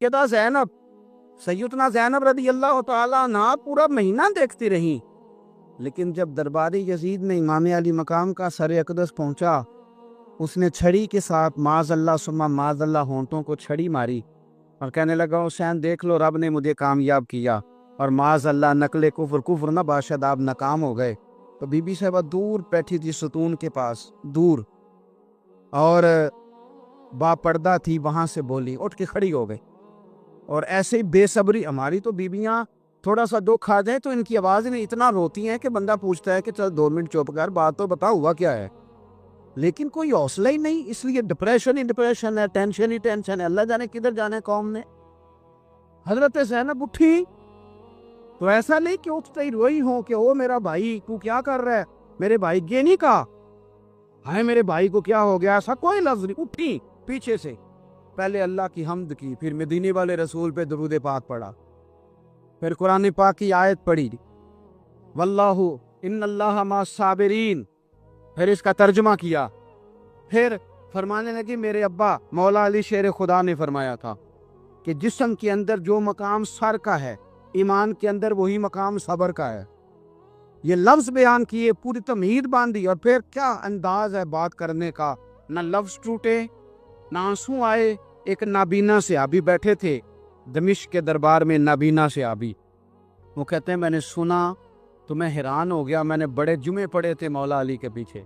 सैयदा ज़ैनब, सैयदना ज़ैनब रदी अल्लाह ताला अन्हा पूरा महीना देखती रही, लेकिन जब दरबारी यजीद ने इमाम अली मकाम का सर अक़दस पहुंचा, उसने छड़ी के साथ माज़अल्लाह सुम्मा माज़अल्लाह होंठों को छड़ी मारी और कहने लगा, हुसैन देख लो, रब ने मुझे कामयाब किया और माज़अल्लाह नकले कुफ्र कुफ्र ना बाशद आप नाकाम हो गए। तो बीबी साहबा दूर बैठी थी सतून के पास, दूर, और बापर्दा थी, वहां से बोली, उठ के खड़ी हो गई। और ऐसे ही बेसब्री, हमारी तो बीबियां थोड़ा सा दुख आ जाए तो इनकी आवाज में इतना रोती हैं कि बंदा पूछता है कि चल 2 मिनट चुप कर, बात तो बता हुआ क्या है। लेकिन कोई हौसला ही नहीं, इसलिए डिप्रेशन ही डिप्रेशन है, टेंशन ही टेंशन है, अल्लाह जाने किधर जाने कौम ने। हजरत ज़ैनब उठी तो ऐसा नहीं कि उठते ही रोई हो कि ओ मेरा भाई तू क्या कर रहा है, मेरे भाई ये नहीं कहा, हाय मेरे भाई को क्या हो गया, ऐसा कोई लफ्ज नहीं। उठी पीछे से, पहले अल्लाह की हम्द की, फिर मदीने वाले रसूल पे दरूद पाक पढ़ा, फिर कुरान पाक की आयत पढ़ी, वल्लाहु इन्नल्लाह मास्साबिरीन, फिर इसका तर्जुमा किया, फिर फरमाने लगी, मेरे अब्बा मौला अली शेर खुदा ने फरमाया था कि जिस्म के अंदर जो मकाम सर का है, ईमान के अंदर वही मकाम सब्र का है। ये लफ्ज बयान किए, पूरी तमहीद बांधी, और फिर क्या अंदाज है बात करने का, ना लफ्ज टूटे ना आंसू आए। एक नाबीना सहाबी बैठे थे दमिश्क के दरबार में, नाबीना सहाबी, वो कहते हैं मैंने सुना तो मैं हैरान हो गया, मैंने बड़े जुमे पढ़े थे मौला अली के पीछे।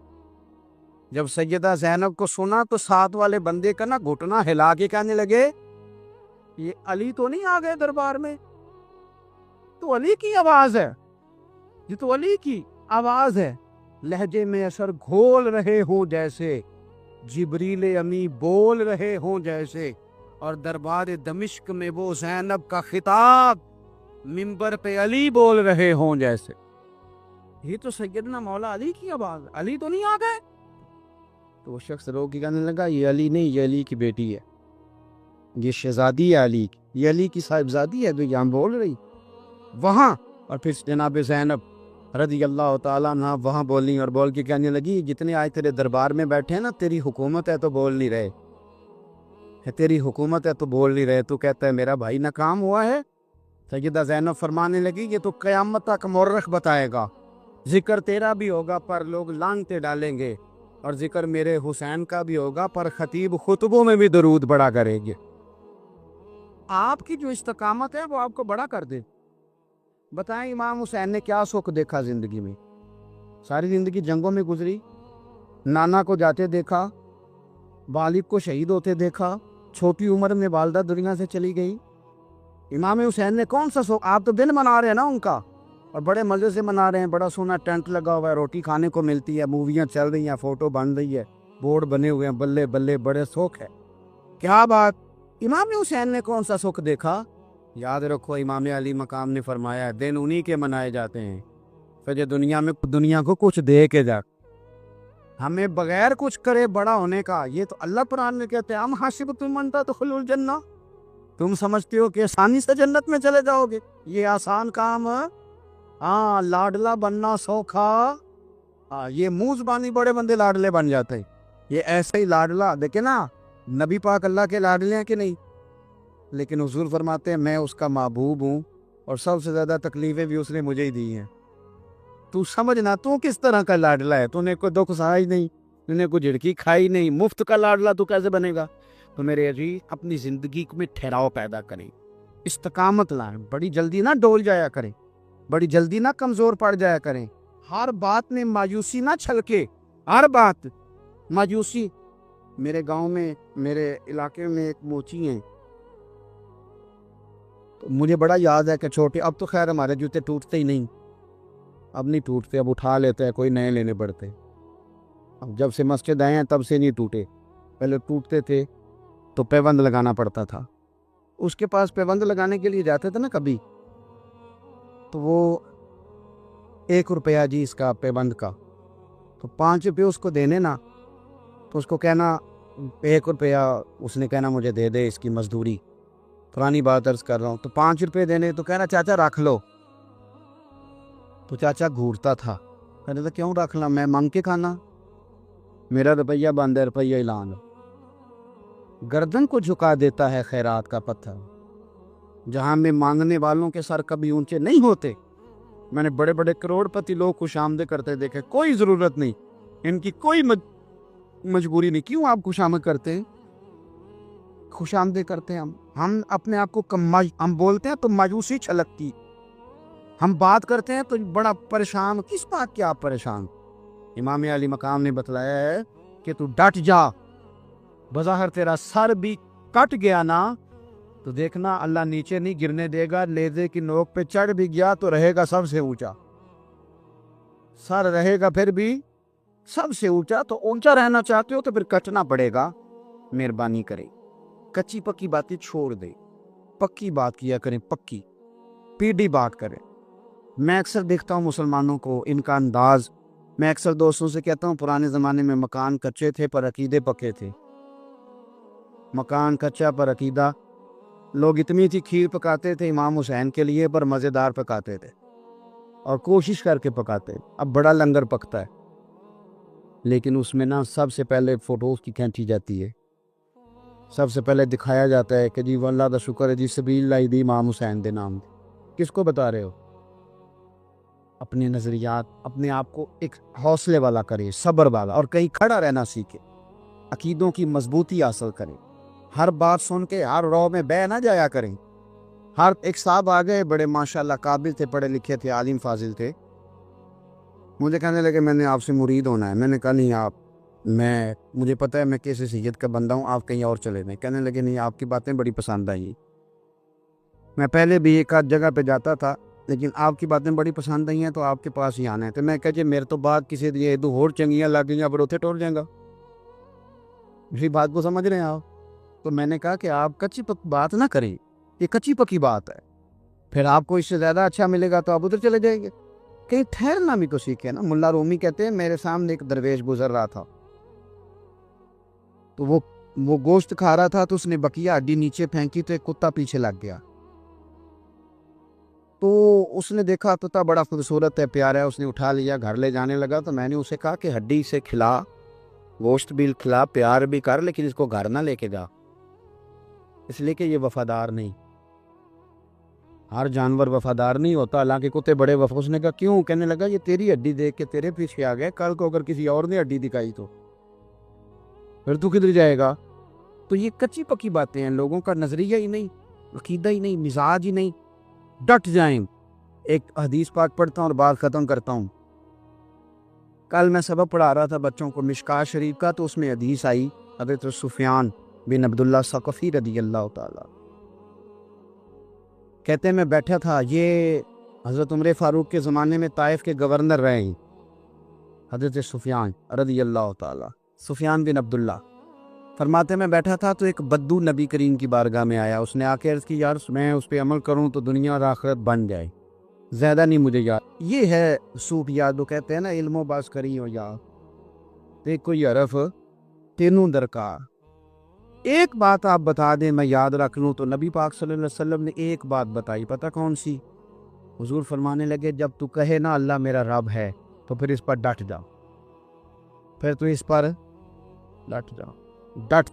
जब सैयदा ज़ैनब को सुना तो साथ वाले बंदे का ना घुटना हिला के कहने लगे, ये अली तो नहीं आ गए दरबार में, तो अली की आवाज है, ये तो अली की आवाज है। लहजे में असर घोल रहे हो जैसे, जिब्रील अमी बोल रहे हो जैसे, और दरबार दमिश्क में वो ज़ैनब का खिताब मिंबर पे अली बोल रहे हो जैसे। ये तो सैयदना मौला अली की आवाज, अली तो नहीं आ गए। तो वो शख्स रो के कहने लगा, ये अली नहीं, ये अली की बेटी है, ये शहजादी है अली की, ये अली की साहिबजादी है जो यहाँ बोल रही वहां। और फिर जनाब ज़ैनब रज़ी अल्लाह ताला अन्हा वहां बोली, और बोल के कहने लगी, जितने आज तेरे दरबार में बैठे हैं ना, तेरी हुकूमत है तो बोल नहीं रहे, तेरी हुकूमत है तो बोल नहीं रहे, तू कहता है मेरा भाई नाकाम हुआ है। सैयदा ज़ैनब फरमाने लगी, ये तो क़यामत तक मौरख बताएगा, जिक्र तेरा भी होगा पर लोग लानते डालेंगे, और जिक्र मेरे हुसैन का भी होगा पर खतीब खुतबों में भी दरूद बड़ा करेंगे। आपकी जो इस्तकामत है वो आपको बड़ा कर दे। बताएं इमाम हुसैन ने क्या सुख देखा जिंदगी में, सारी जिंदगी जंगों में गुजरी, नाना को जाते देखा, वालिद को शहीद होते देखा, छोटी उम्र में वालदा दुनिया से चली गई। इमाम हुसैन ने कौन सा सुख, आप तो दिन मना रहे हैं ना उनका, और बड़े मजे से मना रहे हैं, बड़ा सोना टेंट लगा हुआ है, रोटी खाने को मिलती है, मूवियाँ चल रही हैं, फोटो बन रही है, बोर्ड बने हुए हैं, बल्ले बल्ले बड़े सुख है, क्या बात। इमाम हुसैन ने कौन सा सुख देखा। याद रखो, इमाम अली मकाम ने फरमाया है, दिन उन्हीं के मनाए जाते हैं फिर जो दुनिया में दुनिया को कुछ दे के जा, हमें बगैर कुछ करे बड़ा होने का। ये तो अल्लाह कुरान में कहते हैं, हम हासिब तुम मनता तो खुलुल जन्ना, तुम समझते हो कि आसानी से जन्नत में चले जाओगे, ये आसान काम है। हाँ, लाडला बनना सौखा, हाँ, ये मुंह जुबानी बड़े बंदे लाडले बन जाते हैं, ये ऐसे ही लाडला देखे ना, नबी पाक अल्लाह के लाडले हैं कि नहीं, लेकिन हुजूर फरमाते हैं मैं उसका महबूब हूँ और सबसे ज्यादा तकलीफें भी उसने मुझे ही दी हैं। तू समझना तू किस तरह का लाडला है, तूने कोई दुख सहा ही नहीं, तूने कोई झिड़की खाई नहीं, मुफ्त का लाडला तू कैसे बनेगा। तो मेरे अजी अपनी जिंदगी में ठहराव पैदा करें, इस्तकामत लाएं, बड़ी जल्दी ना डोल जाया करें, बड़ी जल्दी ना कमजोर पड़ जाया करें, हर बात में मायूसी ना छलके, हर बात मायूसी। मेरे गांव में, मेरे इलाके में एक मोची हैं, तो मुझे बड़ा याद है कि छोटे, अब तो खैर हमारे जूते टूटते ही नहीं, अब नहीं टूटते, अब उठा लेते हैं, कोई नए लेने पड़ते। अब जब से मस्जिद आए हैं तब से नहीं टूटे, पहले टूटते थे तो पैबंद लगाना पड़ता था। उसके पास पैबंद लगाने के लिए जाते थे ना कभी, तो वो 1 रुपया जी इसका पैबंद का, तो 5 रुपये उसको देने ना, तो उसको कहना 1 रुपया, उसने कहना मुझे दे दे इसकी मजदूरी, पुरानी बात अर्ज कर रहा हूँ, तो 5 रुपये देने, तो कहना चाचा रख लो, तो चाचा घूरता था, कहने था क्यों रख ला, मैं मांग के खाना, मेरा रुपया बंद है, रुपया ऐलान। गर्दन को झुका देता है खैरात का पत्थर, जहां में मांगने वालों के सर कभी ऊंचे नहीं होते। मैंने बड़े बड़े करोड़पति लोग खुशामद करते देखे, कोई जरूरत नहीं, इनकी कोई मजबूरी नहीं। क्यों आप खुशामद करते हैं? खुशामद करते हैं हम अपने आप को हम बोलते हैं तो मायूसी छलकती, हम बात करते हैं तो बड़ा परेशान। किस बात के आप परेशान? इमाम अली मकाम ने बतलाया है कि तू डट जा, बज़ाहिर तेरा सर भी कट गया ना तो देखना अल्लाह नीचे नहीं गिरने देगा, लेज़े की नोक पे चढ़ भी गया तो रहेगा सबसे ऊंचा, सर रहेगा फिर भी सबसे ऊंचा। तो ऊंचा रहना चाहते हो तो फिर कटना पड़ेगा। मेहरबानी करें, कच्ची पक्की बातें छोड़ दे, पक्की बात किया करें, पक्की पीढ़ी बात करें। मैं अक्सर देखता हूँ मुसलमानों को, इनका अंदाज, मैं अक्सर दोस्तों से कहता हूँ पुराने ज़माने में मकान कच्चे थे पर अकीदे पक्के थे। मकान कच्चा पर अकीदा। लोग इतनी सी खीर पकाते थे इमाम हुसैन के लिए पर मज़ेदार पकाते थे और कोशिश करके पकाते। अब बड़ा लंगर पकता है लेकिन उसमें ना सबसे पहले फ़ोटोज़ की खींची जाती है, सबसे पहले दिखाया जाता है कि जी अल्लाह दा शुक्र है जी सबील लाई दी इमाम हुसैन दे नाम। किसको बता रहे हो? अपने नज़रियात, अपने आप को एक हौसले वाला करें, सब्र वाला, और कहीं खड़ा रहना सीखे, अकीदों की मजबूती हासिल करें। हर बात सुन के हर रौ में बह ना जाया करें। हर एक साहब आ गए, बड़े माशाल्लाह काबिल थे, पढ़े लिखे थे, आलिम फाजिल थे, मुझे कहने लगे मैंने आपसे मुरीद होना है। मैंने कहा नहीं आप, मुझे पता है मैं किस सैयद का बंदा हूँ, आप कहीं और चले जाएं। कहने लगे नहीं आपकी बातें बड़ी पसंद आई, मैं पहले भी एक आध जगह पे जाता था लेकिन आपकी बातें बड़ी पसंद आई हैं तो आपके पास ही आना है। तो मैं कहा जी मेरे तो बात किसी दिए दो होर चंगियाँ लग गई पर उथे टोल जाएगा। इसी बात को समझ रहे हैं आप? तो मैंने कहा कि आप कच्ची पक्की बात ना करें, ये कच्ची पक्की बात है, फिर आपको इससे ज़्यादा अच्छा मिलेगा तो आप उधर चले जाएंगे। कहीं ठहरना भी तो सीखे ना। मुल्ला रूमी कहते हैं मेरे सामने एक दरवेश गुजर रहा था तो वो गोश्त खा रहा था तो उसने बकिया हड्डी नीचे फेंकी तो एक कुत्ता पीछे लग गया। तो उसने देखा कुत्ता बड़ा खूबसूरत है, प्यारा है, उसने उठा लिया, घर ले जाने लगा। तो मैंने उसे कहा कि हड्डी से खिला, गोश्त भी खिला, प्यार भी कर, लेकिन इसको घर ना लेके जा, इसलिए कि ये वफादार नहीं। हर जानवर वफादार नहीं होता, हालांकि कुत्ते बड़े वफा। उसने कहा क्यों? कहने लगा ये तेरी हड्डी देख के तेरे पीछे आ गया, कल को अगर किसी और ने हड्डी दिखाई तो फिर तू किधर जाएगा? तो ये कच्ची पक्की बातें हैं, लोगों का नजरिया ही नहीं, अकीदा ही नहीं, मिजाज ही नहीं। डट जाएं। एक हदीस पाक पढ़ता हूँ और बात ख़त्म करता हूँ। कल मैं सबक पढ़ा रहा था बच्चों को मिशकात शरीफ का, तो उसमें हदीस आई हज़रत सुफियान बिन अब्दुल्ला सक़फ़ी रज़ी अल्लाह ताला कहते हैं मैं बैठा था, ये हज़रत उमर फ़ारूक के ज़माने में ताइफ के गवर्नर रहे हैं, हज़रत सुफियान रज़ी अल्लाह ताला, सुफियान बिन अब्दुल्ला। फरमाते मैं बैठा था तो एक बद्दू नबी करीम की बारगाह में आया। उसने आके अर्ज़ की यार मैं उस पर अमल करूँ तो दुनिया और आखिरत बन जाए, ज़्यादा नहीं मुझे याद। ये है सूफिया, जो कहते हैं ना इल्मो बास करी हो यार, ते कोई हरफ तेनों दरकार। एक बात आप बता दें मैं याद रख लूँ। तो नबी पाक सल्लल्लाहु अलैहि वसल्लम ने एक बात बताई, पता कौन सी? हुजूर फरमाने लगे जब तू कहे ना अल्लाह मेरा रब है तो फिर इस पर डट जाओ, फिर तू इस पर डट जाओ, डट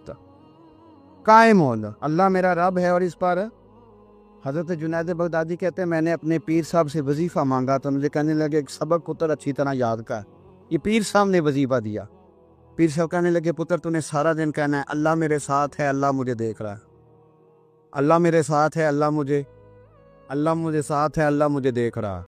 कायम हो, अल्लाह मेरा रब है और इस पर। हज़रत जुनैद बगदादी कहते हैं मैंने अपने पीर साहब से वजीफ़ा मांगा तो मुझे कहने लगे सबक पुत्र अच्छी तरह याद कर। ये पीर साहब ने वजीफ़ा दिया। पीर साहब कहने लगे पुत्र तूने सारा दिन कहना है अल्लाह मेरे साथ है, अल्लाह मुझे देख रहा है, अल्लाह मेरे साथ है, अल्लाह मुझे साथ है, अल्लाह मुझे देख रहा है।